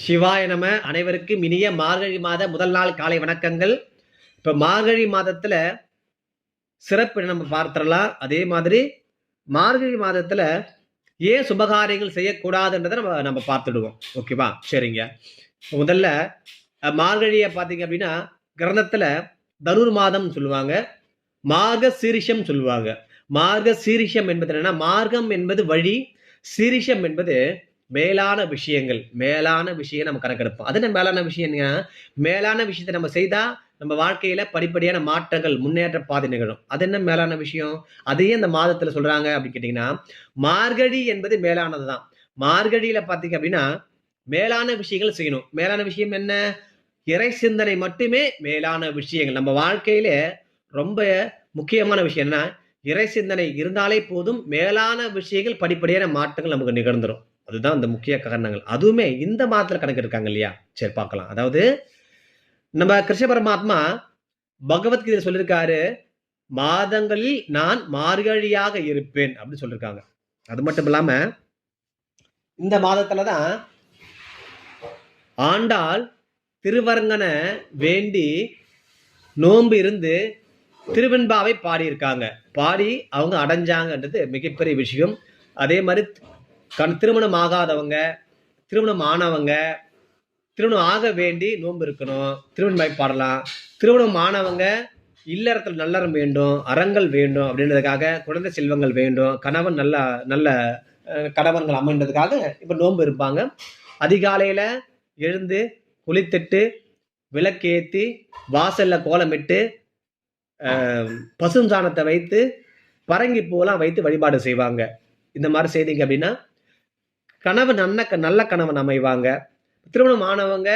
சிவாய நம. அனைவருக்கும் இனிய மார்கழி மாத முதல் நாள் காலை வணக்கங்கள். இப்ப மார்கழி மாதத்துல சிறப்பு நம்ம பார்த்துடலாம். அதே மாதிரி மார்கழி மாதத்துல ஏன் சுபகாரியங்கள் செய்யக்கூடாதுன்றதை நம்ம பார்த்துடுவோம். ஓகேவா? சரிங்க. முதல்ல மார்கழியை பார்த்தீங்க அப்படின்னா கிரந்தத்துல தனுர் மாதம் சொல்லுவாங்க, மாக சீரிஷம் சொல்லுவாங்க. மார்க சீரிஷம் என்பது என்னன்னா, மார்க்கம் என்பது வழி, சீரிஷம் என்பது மேலான விஷயங்கள். மேலான விஷயம் நம்ம கணக்கெடுப்போம். அது என்ன மேலான விஷயம்? மேலான விஷயத்தை நம்ம செய்தா நம்ம வாழ்க்கையில படிப்படியான மாற்றங்கள், முன்னேற்ற பாதை நிகழும். அது என்ன மேலான விஷயம்? அதையே இந்த மாதத்துல சொல்றாங்க அப்படின்னு கேட்டீங்கன்னா, மார்கழி என்பது மேலானதுதான். மார்கழியில பாத்தீங்க அப்படின்னா மேலான விஷயங்கள் செய்யணும். மேலான விஷயம் என்ன? இறை சிந்தனை மட்டுமே மேலான விஷயங்கள். நம்ம வாழ்க்கையில ரொம்ப முக்கியமான விஷயம் என்ன? இறை சிந்தனை இருந்தாலே போதும், மேலான விஷயங்கள் படிப்படியான மாற்றங்கள் நமக்கு நிகழ்ந்துரும். அதுதான் அந்த முக்கிய காரணங்கள். அதுவுமே இந்த மாதத்துல கணக்கெடுக்காங்க இல்லையா? சரி பார்க்கலாம். அதாவது நம்ம கிருஷ்ண பரமாத்மா பகவத்கீதை சொல்லியிருக்காரு, மாதங்களில் நான் மார்கழியாக இருப்பேன் அப்படின்னு சொல்லியிருக்காங்க. அது மட்டும் இல்லாம இந்த மாதத்துலதான் ஆண்டாள் திருவரங்கனை வேண்டி நோன்பு இருந்து திருவெண்பாவை பாடியிருக்காங்க. பாடி அவங்க அடைஞ்சாங்கன்றது மிகப்பெரிய விஷயம். அதே மாதிரி திருமணம் ஆகாதவங்க, திருமணம் ஆனவங்க, திருமணம் ஆக வேண்டி நோன்பு இருக்கணும், திருவெண்பாவை பாடலாம். திருமணம் ஆனவங்க இல்லறத்தில் நல்லறம் வேண்டும், அறங்கள் வேண்டும் அப்படின்றதுக்காக, குழந்தை செல்வங்கள் வேண்டும், கணவன் நல்ல நல்ல கணவன்கள் அமைன்றதுக்காக இப்ப நோன்பு இருப்பாங்க. அதிகாலையில எழுந்து குளித்துட்டு விளக்கேத்தி வாசல்ல கோலமிட்டு பசுஞ்சாணத்தை வைத்து பரங்கி பூலாம் வைத்து வழிபாடு செய்வாங்க. இந்த மாதிரி செய்தீங்க அப்படின்னா கணவன் நல்ல கணவன் அமைவாங்க. திருமணம் ஆனவங்க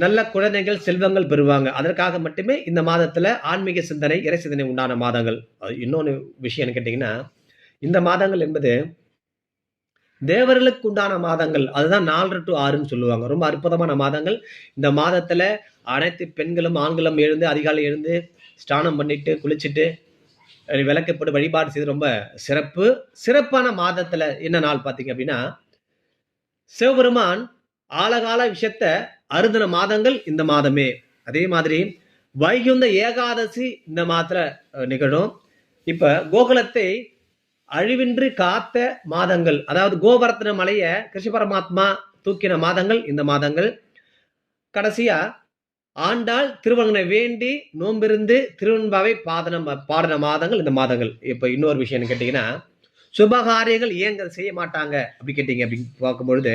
நல்ல குழந்தைகள் செல்வங்கள் பெறுவாங்க. அதற்காக மட்டுமே இந்த மாதத்துல ஆன்மீக சிந்தனை, இறை சிந்தனை உண்டான மாதங்கள். இன்னொன்னு விஷயம் கேட்டீங்கன்னா, இந்த மாதங்கள் என்பது தேவர்களுக்கு உண்டான மாதங்கள். அதுதான் 4 to 6ன்னு சொல்லுவாங்க. ரொம்ப அற்புதமான மாதங்கள். இந்த மாதத்துல அனைத்து பெண்களும் ஆண்களும் எழுந்து அதிகாலை எழுந்து ஸ்நானம் பண்ணிட்டு குளிச்சுட்டு விளக்கப்பட்டு வழிபாடு செய்து ரொம்ப சிறப்பான மாதத்துல என்ன நாள் பார்த்தீங்க அப்படின்னா, சிவபெருமான் ஆழகால விஷயத்த அருந்தின மாதங்கள் இந்த மாதமே. அதே மாதிரி வைகுந்த ஏகாதசி இந்த மாதத்துல நிகழும். இப்ப கோகுலத்தை அழிவின்றி காத்த மாதங்கள், அதாவது கோவர்த்தன மலைய கிருஷ்ண பரமாத்மா தூக்கின மாதங்கள் இந்த மாதங்கள். கடைசியா ஆண்டாள் திருவங்கனை வேண்டி நோம்பிருந்து திருவெண்பாவை பாடின மாதங்கள் இந்த மாதங்கள். இப்ப இன்னொரு விஷயம் கேட்டீங்கன்னா, சுபகாரியங்கள் ஏன் செய்ய மாட்டாங்க அப்படி கேட்டீங்க அப்படின்னு பார்க்கும்பொழுது,